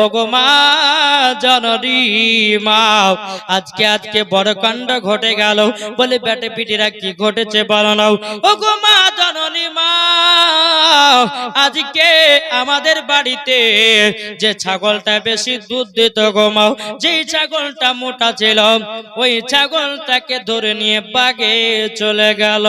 ওগো মা জননী মা, আজকে বড় কাণ্ড ঘটে গেল। বলে বেটে পিটিরা কি ঘটেছে বলো না। ওগো মা জননী মা, আজকে আমাদের বাড়িতে যে ছাগলটা বেশি দুধ দিত গো মা, যেই ছাগলটা মোটা ছিল, ওই ছাগলটাকে ধরে নিয়ে বাগে চলে গেল।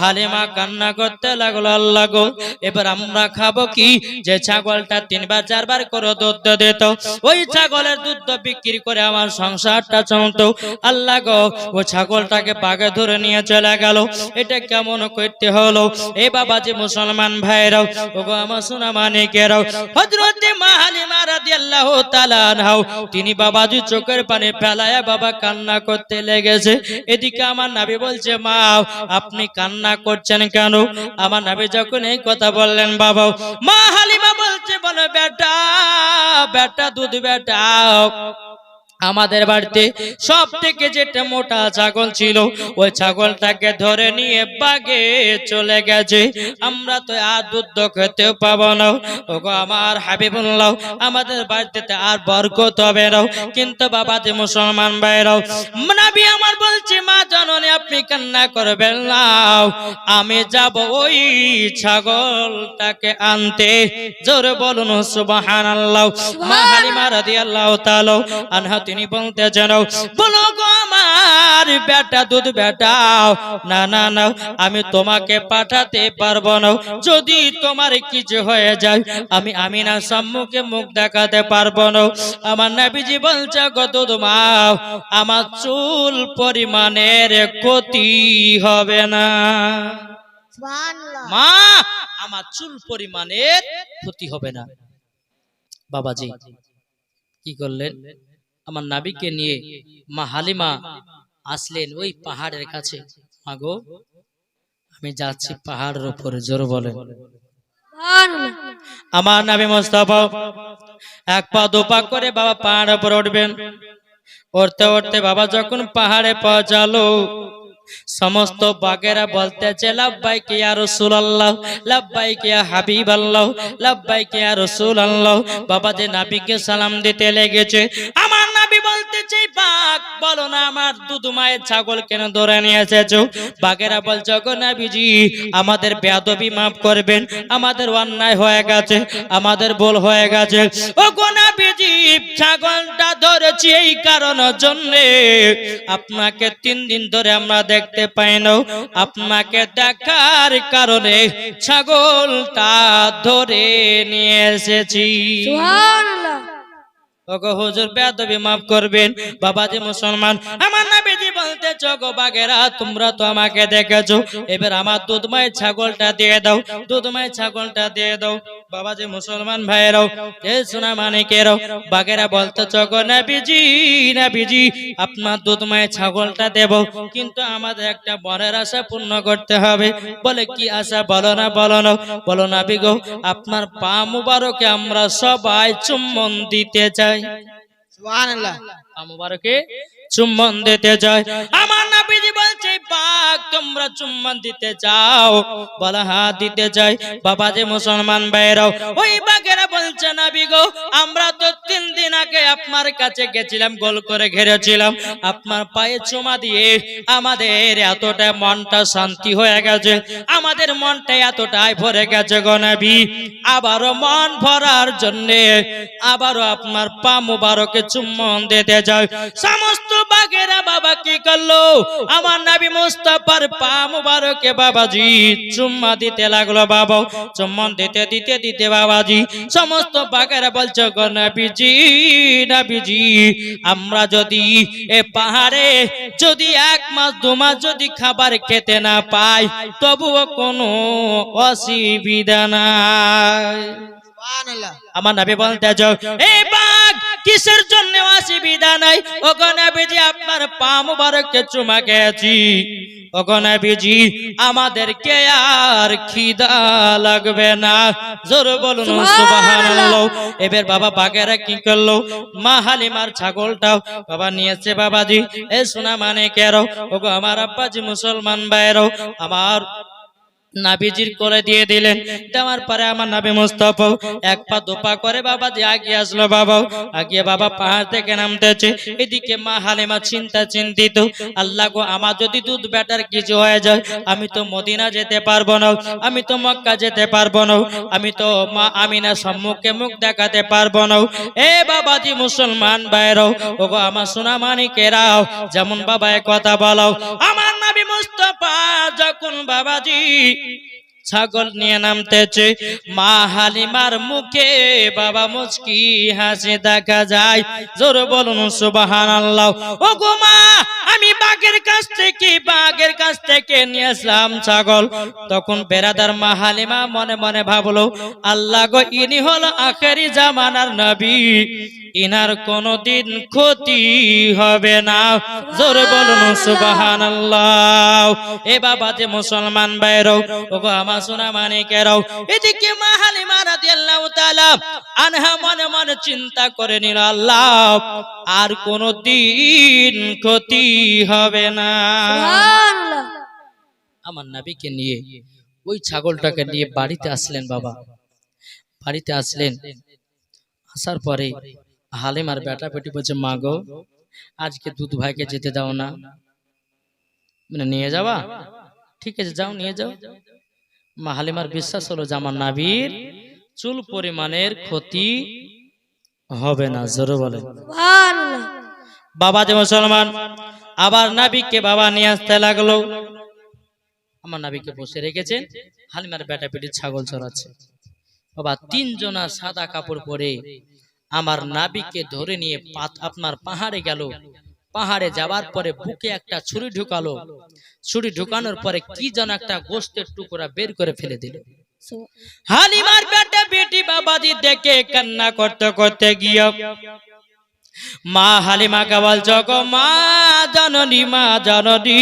হালিমা কান্না করতে লাগলো, আল্লাহ গো এবার আমরা খাবো কি? যে ছাগলটা 3 বার 4 বার করে দুধ দিত, ওই ছাগলের দুধ বিক্রি করে আমার সংসারটা চলতো। আল্লাহ গো ও ছাগলটাকে বাগে ধরে নিয়ে চলে গেল, এটা কেমন করতে হলো? এ বাবাজি মুসলমান ভাইরাও, ওগো আমার সোনা মানিকেরাও, হযরতে মা হালিমা রাদিয়াল্লাহু তাআলা আনহা তিনি বাবাজি চোখের পানি ফেলায়া বাবা কান্না করতে লেগেছে। এদিকে আমার নবী বলছে, মা আপনি কান্না করছেন কেন? আমার নবী যখন এই কথা বললেন, বাবা মা হালিমা বলছে, বলো বেটা বেটা দুধ বেটা, আমাদের বাড়িতে সব থেকে যেটা মোটা ছাগল ছিল, ওই ছাগলটাকে ধরে নিয়ে বাগে চলে গেছে। আমরা তো আর দুধ খেতে পাবো না। ওগো আমার হাবিবুল্লাহ, আমাদের বাড়িতে আর বরকত হবে না। কিন্তু বাবাজি মুসলমান ভাইরাও, নবী আমার বলছে, মা জননী আপনি কান্না করবেন না, আমি যাব ওই ছাগলটাকে আনতে। জোরে বলুন সুবহানাল্লাহ। মা হালিমা রাদিয়াল্লাহু তাআলা আনহা তিনি বলতে জানো, বলো গো আমার বেটা দুধ বেটা, না না না আমি তোমাকে পাঠাতে পারবো না। যদি তোমার কিছু হয়ে যায়, আমি আমিনার সম্মুখে মুখ দেখাতে পারবো না। আমার নবীজি বলছে, গো দুধ মা, আমার চুল পরিমাণের ক্ষতি হবে না। মা আমার চুল পরিমাণের ক্ষতি হবে না। বাবাজি কি করলেন? আমার নবীকে নিয়ে মা হালিমা আসলেন ওই পাহাড়ের কাছে। মাগো আমি যাচ্ছি পাহাড়ের উপরে, জোর বলেন। আমার নবী মুস্তাফা 1 পা 2 পা করে বাবা পাহাড়ের উপর উঠবেন। উঠতে উঠতে বাবা যখন পাহাড়ে পৌঁছালো, সমস্ত বাগেরা বলতেছে, লাব্বাইক ইয়া রাসূলুল্লাহ, লাব্বাইক ইয়া হাবিবাল্লাহ, লাব্বাইক ইয়া রাসূলুল্লাহ। বাবা যে নবীকে সালাম দিতে লেগেছে। আমার নবী বলতেছে, বাঘ বলো না আমার দুধ মায়ের ছাগল কেন ধরে নিয়ে এসেছো? বাগেরা বলছে, গো নবীজি আমাদের বেয়াদবি মাফ করবেন, আমাদের অন্যায় হয়ে গেছে, আমাদের ভুল হয়ে গেছে। ও গো নবীজি ছাগলটা ধরেছি এই কারণের জন্য, আপনাকে 3 দিন ধরে আমরা দেখতে পাই না, আপনাকে দেখার কারণে ছাগলটা ধরে নিয়ে এসেছি। সুবহানাল্লাহ। ওগো হুজুর বেয়াদবি মাফ করবেন। বাবাজি মুসলমান, আমার নবীজি বলতেছে, গো বাগেরা তোমরা তো আমাকে দেখেছো, এবার আমার দুধময় ছাগলটা দিয়ে দাও, দুধময় ছাগলটা দিয়ে দাও। বাবাজি মুসলমান ভাইরাও, এ সোনা মানিকেরাও, বাগেরা বলতেছে, গো নবীজি নবীজি আপনার দুধময় ছাগলটা দেব, কিন্তু আমাদের একটা বরের আশা পূর্ণ করতে হবে। বলে কি আশা? বলো না বলো না। বলো নবী গো আপনার পা মুবারকে আমরা সবাই চুম্বন দিতে চাই। সুবহানাল্লাহ। পা মুবারকে চুম্বন দিতে চাই। আমার নবীজি বলছে, পাক তোমরা চুম্বন দিতে চাও? বলা হ্যাঁ দিতে চাই। বাবাজি মুসলমান ভাইরাও, ওই বাগেরা বলছে, নবী গো আমরা তো 3 দিন আগে আপনার কাছে গেছিলাম, গোল করে ঘিরেছিলাম, আপনার পায়ে চুমা দিয়ে আমাদের এতটা মনটা শান্তি হয়ে গেছে, আমাদের মনটা এতটাই ভরে গেছে গো নবী, আবারও মন ভরার জন্য আবারও আপনার পা মুবারকে চুম্বন দিতে চাই। সমস্ত বাগেরা বাবা কি করলো? আমার নবী মুস্তাফার পা মুবারকে বাবাজি চুম্মা দিতে লাগলো। বাবা চুম্বন দিতে দিতে দিতে বাবাজি সমস্ত বাগেরা বলছে, গো নবীজি নবীজি আমরা যদি এ পাহাড়ে যদি 1 মাস 2 মাস যদি খাবার খেতে না পাই, তবুও কোনো অসুবিধা নাই। আমার নবী বলতে যাও, এ বাঘ কিসের জন্য অসুবিধা নাই? ওগো নবীজি আপনার পা মুবারকে চুমা খেয়েছি, ওগো নবীজি আমাদেরকে আর খিদা লাগবে না। জোর বলুন সুবহানাল্লাহ। এবার বাবা বাগেরা কি করলো? মা হালিমার ছাগলটাও বাবা নিয়েছে। বাবাজি এ সোনা মানিকেরাও, ওগো আমার আব্বাজি মুসলমান ভাইরাও, আমার নাবিজির করে দিয়ে দিলেন। দেওয়ার পরে আমার নবী মুস্তাফা এক পা দুপা করে বাবা যে আগিয়ে আসলো। বাবা আগিয়ে বাবা পাহাড় থেকে নামতেছে। এদিকে মা হালিমা চিন্তিত, আল্লাহ গো, আমার যদি দুধ বেটার কিছু হয়ে যায়, আমি তো মদিনা যেতে পারবো না, আমি তো মক্কা যেতে পারবো না, আমি তো মা আমিনা সম্মুখে মুখ দেখাতে পারবো না। এ বাবাজি মুসলমান ভাইরাও, ওগো আমার সোনা মানিকেরাও, যেমন বাবা কথা বলো, আমার নবী মুস্তাফা যখন বাবাজি ছাগল নিয়ে নামতেছে, মা হালিমার মুখে বাবা মুচকি হাসি দেখা যায়। জোর বলুন সুবহানাল্লাহ। ও গো মা, আমি বাঘের কাছ থেকে নিয়ে আসলাম ছাগল। তখন বেরাদার মা হালিমা মনে মনে ভাবলো, আল্লাহ গো, ইনি হলো আখেরি জামানার নবী, ইনার কোনদিন ক্ষতি হবে না। জোর বলুন সুবহানাল্লাহ। এ বাবা যে মুসলমান ভাইরাও, ওগো আমার সোনা মানিকেরাও, এদিকে মা হালিমা রাদিয়াল্লাহু তাআলা আনহা মনে মনে চিন্তা করে নিল, আল্লাহ আর কোনদিন ক্ষতি হবে না। সুবহানাল্লাহ। আমার নবীকে নিয়ে ওই ছাগলটাকে নিয়ে বাড়িতে আসলেন। বাবা বাড়িতে আসলেন, আসার পরে হালিমার বেটা বেটি বলছে, মা গো, আজকে দুধ ভাইকে যেতে দাও না। নিয়ে যাবা? ঠিক আছে, যাও, নিয়ে যাও। মা হালিমার বিশ্বাস হলো যে আমার নাবির চুল পরিমাণের ক্ষতি হবে না। জোরে বলেন সুবহানাল্লাহ। বাবা যে মুসলমান, আবার নাবিকে বাবা নিয়ে আসতে লাগলো। আমার নাবিকে বসে রেখেছেন, হালিমার বেটা বেটি ছাগল চড়াচ্ছে। বাবা তিনজনা সাদা কাপড় পরে আমার নাবিকে ধরে নিয়ে আপনার পাহাড়ে গেল। পাহাড়ে যাওয়ার পরে বুকে একটা ছুরি ঢুকালো। ছুরি ঢুকানোর পরে কি যেন একটা গোস্তের টুকরা বের করে ফেলে দিল। হালিমার বেটা বেটি বাবাজি দেখে কান্না করতে করতে গিয়ে মা হালিমাকে বলছো, গো মা জাননী, মা জাননী,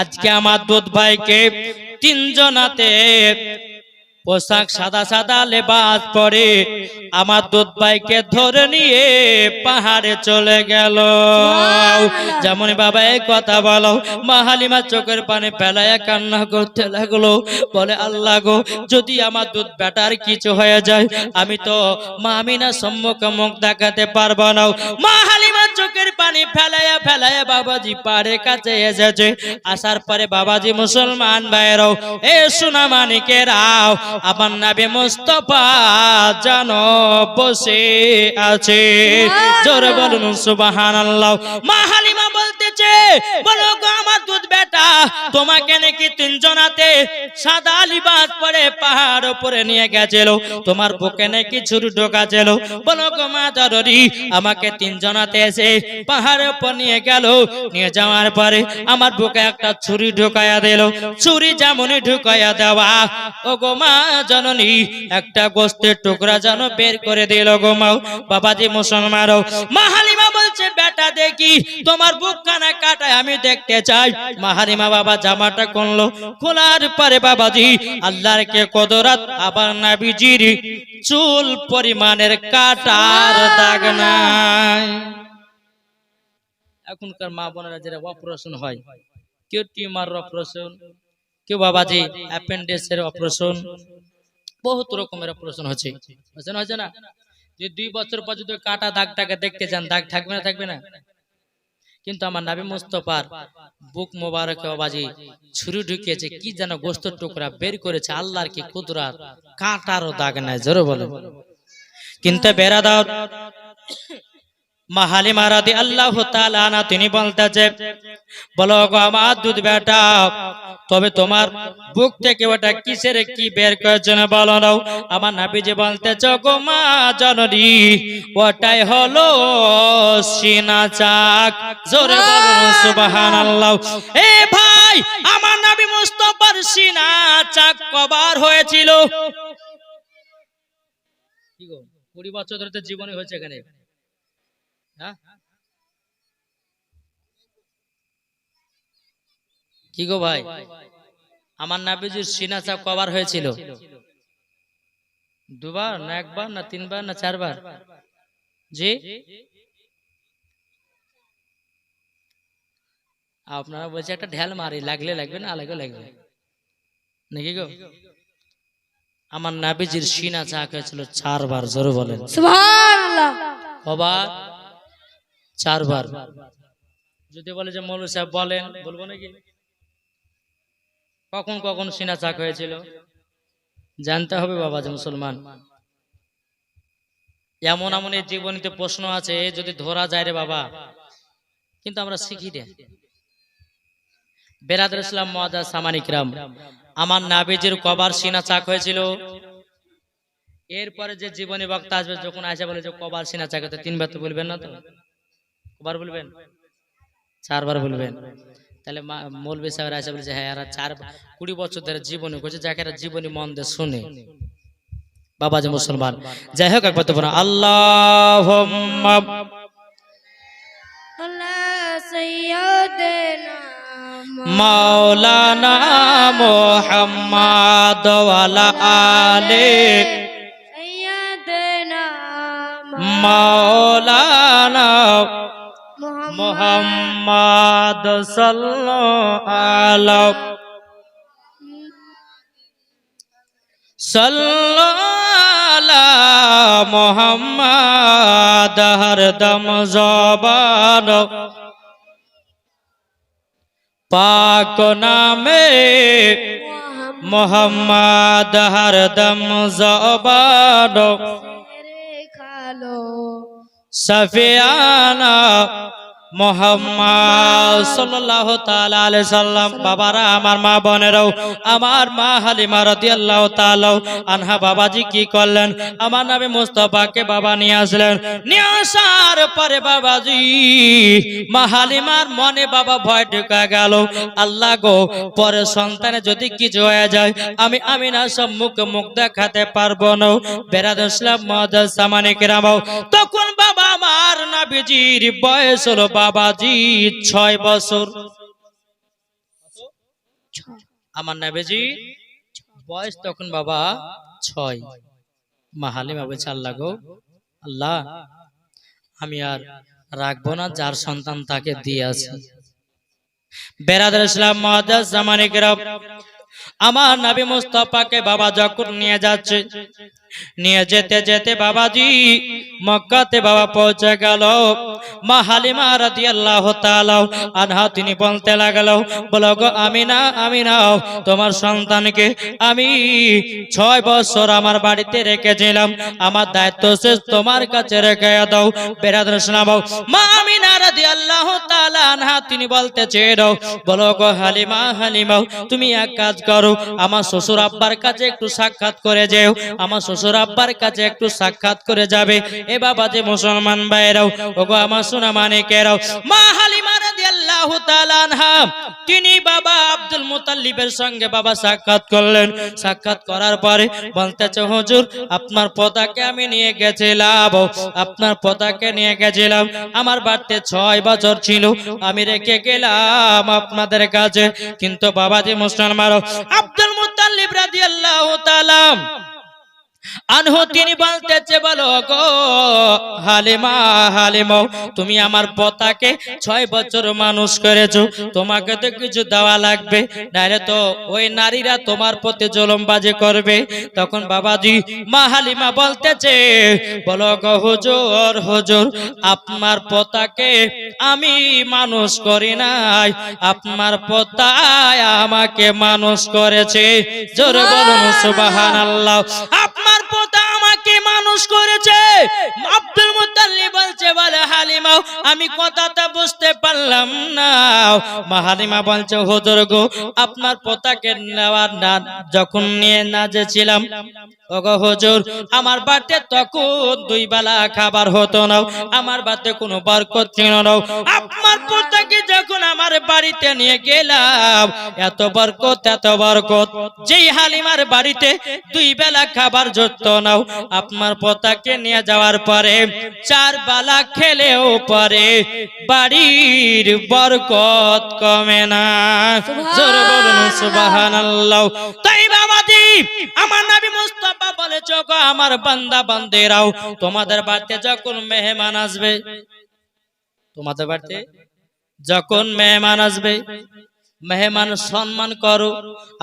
আজকে আমার দুধ ভাইকে তিনজনাতে পোশাক সাদা সাদা লেবাস পরে আমার দুধ ভাইকে ধরে নিয়ে পাহাড়ে চলে গেল। যেমন বাবা এই কথা বলো, মা হালিমা চোখের পানি ফেলায় কান্না করতে লাগলো। বলে, আল্লাহ গো, যদি আমার দুধ বেটার কিছু হয়ে যায়, আমি তো মা আমিনা সম্মুখে মুখ দেখাতে পারবো না। মা হালিমা চোখের পানি ফেলায়া বাবাজি পাড়ের কাছে এসেছে। আসার পরে বাবাজি মুসলমান ভাইরাও, এ সোনা মানিকেরাও, আমার নবী মুস্তাফা জানো বসে আছে। জোরে বলুন সুবহানাল্লাহ। মা হালিমা বলতেছে, বলো গো আমার দুধ বেটা, তোমাকে নাকি তিনজনাতে সাদা লিবাস পরে পাহাড় উপরে নিয়ে গেছিল, তোমার বুকে নাকি ছুরি ঢোকাছিল। বলো গো মা জাননী, আমাকে তিনজনাতে এসে পাহাড়ের উপর নিয়ে গেল, নিয়ে যাওয়ার পরে আমার বুকে একটা ছুরি ঢোকায়া দিল। ছুরি যেমনই ঢুকায়া দেওয়া, ও গো মা জাননী, একটা গোস্তের টুকরা যেন বের করে দিল গো মা। বাবাজি মুসলমানও, মা হালিমা বলছে, বেটা দেখি তোমার বুক কানা কাটায় আমি দেখতে চাই। মা হালিমা বাবা জামাটা খুললো। খোলার পরে বাবাজি আল্লাহর কে কদরত, আবার নবীজির চুল পরিমাণের কাটার দাগ নাই। এখনকার মা বোনেরা যারা অপারেশন হয়, কেউ টিউমার অপারেশন, কেউ বাবাজি অ্যাপেন্ডিক্সের অপারেশন, বহুত রকমের অপারেশন হচ্ছে না? যে 2 বছর পর যদি কাটা দাগটাকে দেখতে যান, দাগ থাকবে না? থাকবে না। কিন্তু আমার নবী মুস্তাফার বুক মোবারকে বাবাজি ছুরি ঢুকিয়েছে, কি যেন গোস্তের টুকরা বের করেছে। আল্লাহর কি কুদরত, কাটারও দাগ নাই। জোরে বলে। কিন্তু বেরাদার মা হালিমা রাদিয়াল্লাহু তাআলা আনহা তিনি বলতেছে, বলো গো আমার দুধ বেটা, তবে তোমার বুক থেকে ওটা কিসের কি বের করেছে না বলো না। আমার নবীজি বলতেছে, গো মা জাননী, ওটাই হলো সিনা চাক। জোরে বলুন সুবহানাল্লাহ। এ ভাই, আমার নবী মুস্তাফার সিনা চাক কবার হয়েছিল? কি গো, 20 বছর ধরে তো জীবনে হয়েছে এখানে। কি গো ভাই, আমার নবীজির সিনা চাপ কবার হয়েছিল? 2 বার না 1 বার না 3 বার না 4 বার? জি, আপনারা বলছে একটা ঢেল মারি, লাগলে লাগবে, না লাগবে লাগবে। নাকি গো? আমার নাবিজির সিনা চাক হয়েছিল 4 বার, জোরে বলেন। সুবহানাল্লাহ। কবার? 4 বার। যদি বলে যে মৌলভী সাহেব বলেন, বলবো নাকি? কখন কখন সিনা চাক হয়েছিল জানতে হবে বাবা যে মুসলমান। এমন এমন এই জীবনীতে প্রশ্ন আছে যদি ধরা যায় রে বাবা, কিন্তু আমরা শিখি রে। বেরাদুল ইসলাম মুআজ্জাজ সামানিক রাম, আমার নাবিজির কবার সিনা চাক হয়েছিল? এরপরে যে জীবনী বক্তা আসবে যখন আসে বলে যে কবার সিনা চাক হতে, 3 বার তো বলবেন না, তো কবার বলবেন? 4 বার বলবেন। তাহলে মৌলভী সাহেব আসে বলে যে হ্যাঁ এরা 20 বছর ধরে জীবনী করছে, যাকে এরা জীবনী মন দিয়ে শুনে বাবা যে মুসলমান। যাই হোক, একবার তো বলো আল্লাহুম্মা আলা সাইয়্যিদিনা মাওলানা মুহাম্মদ ওয়া আলা আলি সাইয়্যিদিনা মাওলানা মুহাম্মদ মুহাম্মদ সাল্লাল্লাহু আলাইহি সাল্লাল্লাহু মুহাম্মদ হরদম জবান পাক নামে মুহাম্মদ হরদম জবান খালো সফিয়ানা মুহাম্মদ সাল্লাল্লাহু তাআলা আলাইহি সাল্লাম। বাবারা, আমার মা বোনেরাও, আমার মা হালিমা রাদিয়াল্লাহু তাআলা আনহা বাবাজি কি করলেন, আমার নবী মুস্তাফাকে বাবা নিয়ে আসলেন। নিয়ে আসার পরে বাবাজি মা হালিমার মনে বাবা ভয় ঢুকে গেল, আল্লাহ গো, পরে সন্তানে যদি কিছু হয়ে যায় আমি আমিনা সম্মুখে মুখ দেখাতে পারবো না। বেরাদুল ইসলাম মুআজ্জাজ সামানিক রাম, তখন বাবা আমার নবীজির বয়স হলো বাবাজি 6 বছর। আমার নবীজি বয়স তখন বাবা 6। মা হালিমা বলছে আল্লাহ গো, আল্লাহ আমি আর রাখবো না, যার সন্তান তাকে দিয়ে আছে। বেরাদুল ইসলাম মুআজ্জাজ সামানিক রাম, আমার নবী মুস্তাফাকে বাবা যখন নিয়ে যাচ্ছে, নিয়ে যেতে যেতে বাবাজি মক্কাতে বাবা পৌঁছে গেল। মা হালিমা রাদিয়াল্লাহু তাআলা আনহা তিনি বলতে লাগলো, বলো গো আমিনা, আমিনা তোমার সন্তানকে আমি 6 বছর আমার বাড়িতে রেখেছিলাম, আমার দায়িত্ব শেষ, তোমার কাছে রেখে দাও। বেরাদুল ইসলাম মা আমিনা রাদিয়াল্লাহু তাআলা আনহা তিনি বলতেছেন, বলো গো হালিমা, হালিমা তুমি এক কাজ করো, আমার শ্বশুর আব্বার কাছে একটু সাক্ষাৎ করে যেও, আমার শ্বশুর আব্বার কাছে একটু সাক্ষাৎ করে যাবে। এ বাবা যে মুসলমান ভাইরাও, ওগো আমার সোনা মানিকেরাও, মা হালিমা রাদিয়াল্লাহু তাআলা আনহা তিনি বাবা আব্দুল মুতাল্লিবের সঙ্গে বাবা সাক্ষাৎ করলেন। সাক্ষাৎ করার পরে বলতেছে, হুজুর আপনার পোতাকে আমি নিয়ে গেছিলাম, আপনার পোতাকে নিয়ে গেছিলাম, আমার বাড়িতে 6 বছর ছিল, আমি রেখে গেলাম আপনাদের কাছে। কিন্তু বাবা যে মুসলমান আব্দুল মুতাল্লিব রাদিয়াল্লাহু তাআলা আনহু তিনি বলতেছে, বলো গো হালিমা, হালিমা তুমি আমার পোতাকে 6 বছর মানুষ করেছো, তোমাকে তো কিছু দেওয়া লাগবে, নাইলে তো ওই নারীরা তোমার প্রতি জুলুমবাজি করবে। তখন বাবাজি মা হালিমা বলতেছে, বলো গো হুজুর, হুজুর আপনার পোতাকে আমি মানুষ করি নাই, আপনার পোতাই আমাকে মানুষ করেছে। জোরে বলুন সুবহানাল্লাহ। আপনার পোতা আমাকে মানুষ করেছে। আব্দুল মুতাল্লিব বলছে, বলে হালিমা আমি কথাটা বুঝতে পারলাম না। মা হালিমা বলছে, হুজুর গো আপনার পোতাকে নেওয়ার না যখন নিয়ে না যেছিলাম, ওগো হুজুর আমার বাড়িতে তখন 2 বেলা খাবার হতো না, আমার বাড়িতে কোনো বরকত ছিল না। আপনার পোতাকে যখন আমার বাড়িতে নিয়ে গেলাম, এত বরকত, এত বরকত, যেই হালিমার বাড়িতে 2 বেলা খাবার জুটত না, আপনার পোতাকে নিয়ে যাওয়ার পরে 4 বেলা খেলেও পরে বাড়ির বরকত কমে না। জোরে বলুন সুবহানাল্লাহ। তাই বাবাজি আমার নবী মুস্তাফা বলেছে, গো আমার বান্দা বান্দেরাও, তোমাদের বাড়িতে যখন মেহমান আসবে, তোমাদের বাড়িতে যখন মেহমান আসবে, মেহমান সম্মান করো।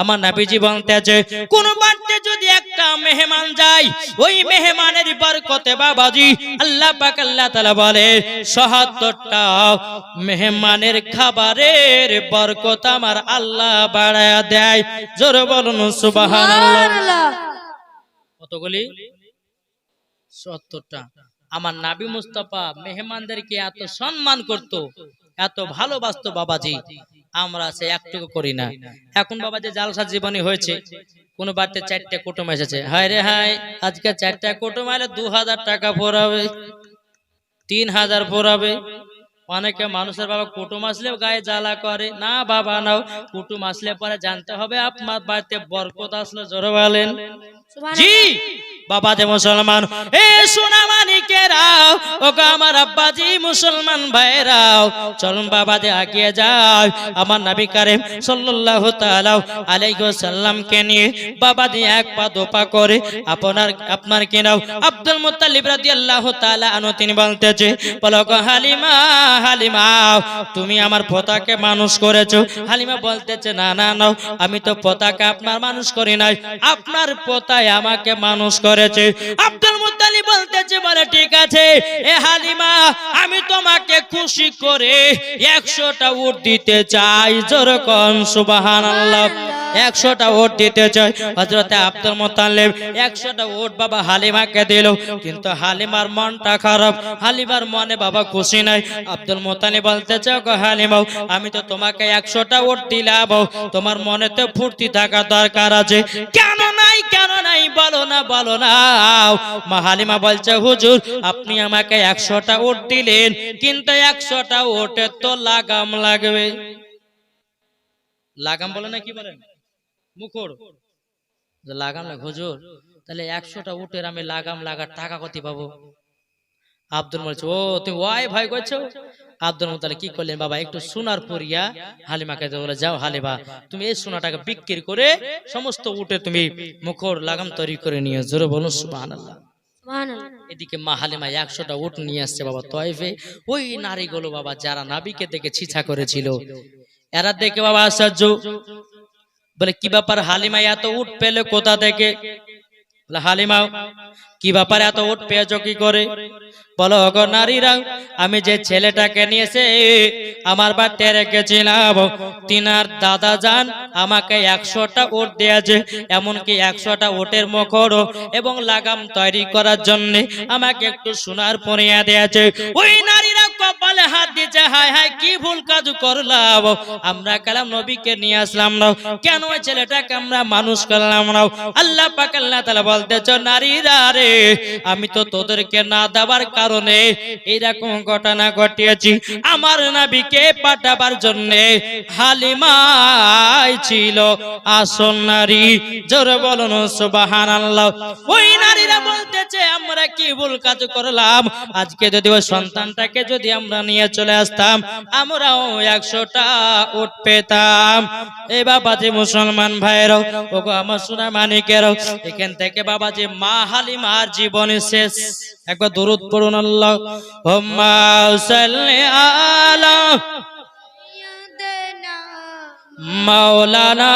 আমার নবীজি বলতেছে কোন বাড়িতে যদি একটা মেহমান যায়, ওই মেহমানের বরকতে বাবাজি আল্লাহ পাক আল্লাহ তাআলা বলে ৭৭টা মেহমানের খাবারের বরকত আমার আল্লাহ বাড়ায়া দেয়। জোরে বলুন সুবহানাল্লাহ। সুবহানাল্লাহ। কতগুলি? ৭০টা। আমার নবী মুস্তাফা মেহমানদেরকে এত সম্মান করত, এত ভালোবাসতো বাবাজি, আমরা সে একটুকু করি না। এখন বাবাজি জালসা জীবনী হয়েছে, কোন বাড়িতে 4টে কুটুম এসেছে, হায় রে হায় আজকে 4টা কুটুম আইলে 2000 টাকা পড়াবে, 3000 পড়াবে। অনেকে মানুষের বাবা কুটুম আসলে গায়ে জ্বালা করে না, বাবা নাও কুটুম আসলে পরে জানতে হবে আপনার বাড়িতে বরকত আসলো। জোরে বলেন জি। বাবা যে মুসলমান, এ সোনা মানিকেরাও, ও গো আমার আব্বাজি মুসলমান ভাইরাও, চলুন বাবা যে আগিয়ে যাও। আমার নবী করিম সাল্লাল্লাহু তাআলা আলাইহি ওয়াসাল্লামকে নিয়ে বাবা যে এক পা দোপা করে আপনার কি নাও আব্দুল মুত্তালিব রাদিয়াল্লাহু তাআলা আনহু তিনি বলতেছে, বলো গো হালিমা, হালিমা তুমি আমার পোতাকে মানুষ করেছো। হালিমা বলতেছে না না না, আমি তো পোতাকে আপনার মানুষ করি নাই, আপনার পোতাই আমাকে মানুষ করেছে। আব্দুল মুত্তালিব বলতেছে, বলে ঠিক আছে এ হালিমা, আমি তোমাকে খুশি করে 100টা উট দিতে চাই। জোরে কোন সুবহানাল্লাহ। 100টা উট দিতে চাই। হযরতে আব্দুল মুত্তালিব 100টা উট বাবা হালিমাকে দিল, কিন্তু হালিমার মনটা খারাপ, হালিমার মনে বাবা খুশি নাই। আব্দুল মুত্তালিব বলতেছে, গো হালিমা, আমি তো তোমাকে 100টা উট দিলাম, তোমার মনে তো ফুর্তি থাকা দরকার আছে, কেন নাই কেন নাই বলো না বলো না। মা হালিমা বলছে, হুজুর আপনি আমাকে 100টা উট দিলেন, কিন্তু 100টা উটের তো লাগাম লাগবে। লাগাম বলে না কি বলেন, মুখর লাগাম লাগে। হুজুর তাহলে 100টা উটের আমি লাগাম লাগার টাকা কত পাবো? আব্দুল বলছে, ও তুমি ওয়াই ভয় করছো? আব্দুল মুত্তালিব কি করলেন বাবা, একটু সোনার পরিয়া হালিমাকে বলে, যাও হালিমা তুমি এই সোনাটাকে বিক্রি করে সমস্ত উটে তুমি মুখর লাগাম তৈরি করে নিয়ে। জোরে বলুন সুবহানাল্লাহ। এদিকে মা হালিমা 100টা উট নিয়ে আসছে বাবা তয়েফে। ওই নারীগুলো বাবা যারা নবীকে দেখে ছিছা করেছিল, এরা দেখে বাবা আশ্চর্য, বলে কি ব্যাপার হালিমা এত উট পেলে কোথা থেকে? হালিমা কি ব্যাপার এত উট পেয়েছো কি করে? বলো গো নারীরা, আমি যে ছেলেটাকে নিয়েছে আমার বাড়িতে রেখেছিলাম, তিনার দাদা যান আমাকে 100টা উট দিয়েছে, এমনকি 100টা উটের মুখর এবং লাগাম তৈরি করার জন্য আমাকে একটু সোনার পরিয়া দিয়েছে। ওই নারীরা কপালে হাত দিয়েছে, হায় হায় কি ভুল কাজ করলাম, আমরা কালাম নবীকে নিয়ে আসলাম না, কেন ওই ছেলেটাকে আমরা মানুষ করলাম না? আল্লাহ পাক আল্লাহ তাআলা বলতেছে, নারীরা রে, আমি তো তোদেরকে না দেওয়ার কারণে এইরকম ঘটনা ঘটিয়েছি। আমার নবীকে পাঠাবার জন্য হালিমাই ছিল আসল নারী। জোরে বলুন সুবহানাল্লাহ। ওই নারীরা বলতেছে, আমরা কি ভুল কাজ করলাম, আজকে যদি ওই সন্তানটাকে যদি আমরা নিয়ে চলে আসতাম, আমরাও 100টা উট পেতাম। এই বাবাজি মুসলমান ভাইরাও, ওগো আমার সোনা মানিকেরাও, এখান থেকে বাবাজি মা হালিমার জীবন শেষ। একবার দরুদ পড়ুন, আল্লাহুম্মা সাল্লি আলা মাওলানা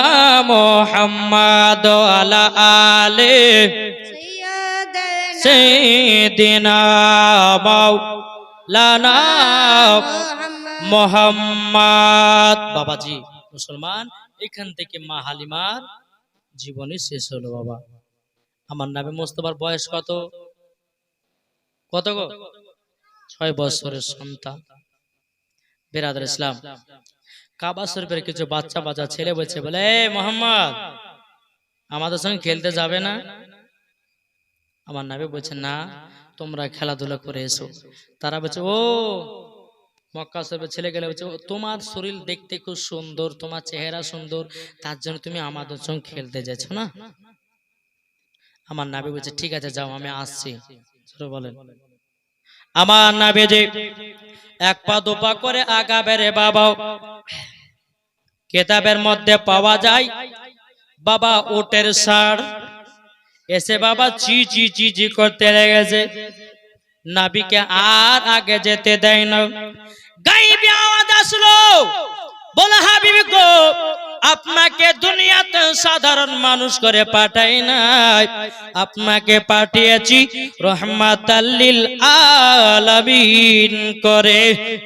মুহাম্মাদ আলা আলে সাইয়্যিদিনা মাওলানা মুহাম্মাদ। বাবাজি মুসলমান, এখান থেকে মা হালিমার জীবনে শেষ হলো। বাবা আমার নবী মুস্তাফার বয়স কত? কত গো? 6 বছরের সন্তান। বিরাদর ইসলাম, কাবা শরীফের কিছু বাচ্চা বাচ্চা ছেলে বলছে, বলে মোহাম্মদ আমাদের সঙ্গে খেলতে যাবে না? আমার নবী বলছে, না তোমরা খেলাধুলা করে এসো। তারা বলছে, ও মক্কা শরীফের ছেলে গেলে বলছে, তোমার শরীর দেখতে খুব সুন্দর, তোমার চেহারা সুন্দর, তার জন্য তুমি আমাদের সঙ্গে খেলতে যাচ্ছ না? আমার নবী বলছে, ঠিক আছে যাও, আমি আসছি। বলেন আমার নবী যে এক পা দুপা করে আগাবে রে বাবা। কিতাবের মধ্যে পাওয়া যায় বাবা উটের ষাঁড় এসে বাবা চি চি চি চি করতে লেগেছে, নবীকে আর আগে যেতে দেয় না। গায়েবী আওয়াজ আসলো, বলে হাবিব গো, আপনাকে দুনিয়াতে সাধারণ মানুষ করে পাঠাই নাই, আপনাকে পাঠিয়েছি রহমাতাল লিল আলামিন করে।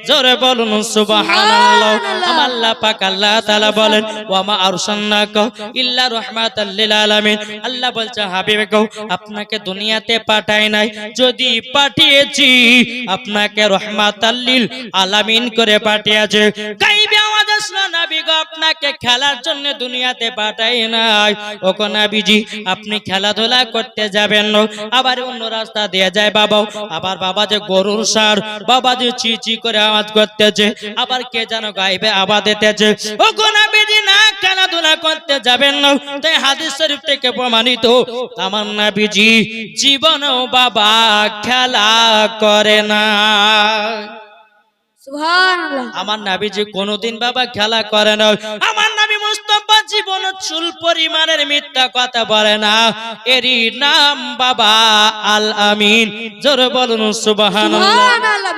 জোরে বলুন সুবহানাল্লাহ। আমার আল্লাহ পাক আল্লাহ তাআলা বলেন ওয়া মা আরসালনাকা ইল্লা রাহমাতাল লিল আলামিন। আল্লাহ বলছে হাবিব গো, আপনাকে দুনিয়াতে পাঠাই নাই, যদি পাঠিয়েছি আপনাকে রহমাতাল লিল আলামিন করে পাঠিয়েছে। গায়বে আওয়াজ আসলো নবী গো, আপনাকে খেলার জন্য দুনিয়াতে পাঠাই নাই। ওগো নবীজি, আপনি খেলাধুলা করতে যাবেন না, আবার অন্য রাস্তা দিয়ে যায় বাবা, আবার বাবা যে গরুর সার, বাবা যে চি চি করে আওয়াজ করতেছে, আবার কে যেন গায়বে আওয়াজ দিতেছে। ওগো নবীজি, না খেলাধুলা করতে যাবেন না। তাই হাদিস শরীফ থেকে প্রমাণিত আমার নবীজি জীবনেও বাবা খেলা করে না। সুবহানাল্লাহ। আমার নবীজি কোনোদিন বাবা খেলা করে না। আমার নবী মুস্তাফা জীবন চুল পরিমাণের মিথ্যা কথা বলে না। এরই নাম বাবা আল আমিন। জোরে বলুন সুবহানাল্লাহ। সুবহানাল্লাহ।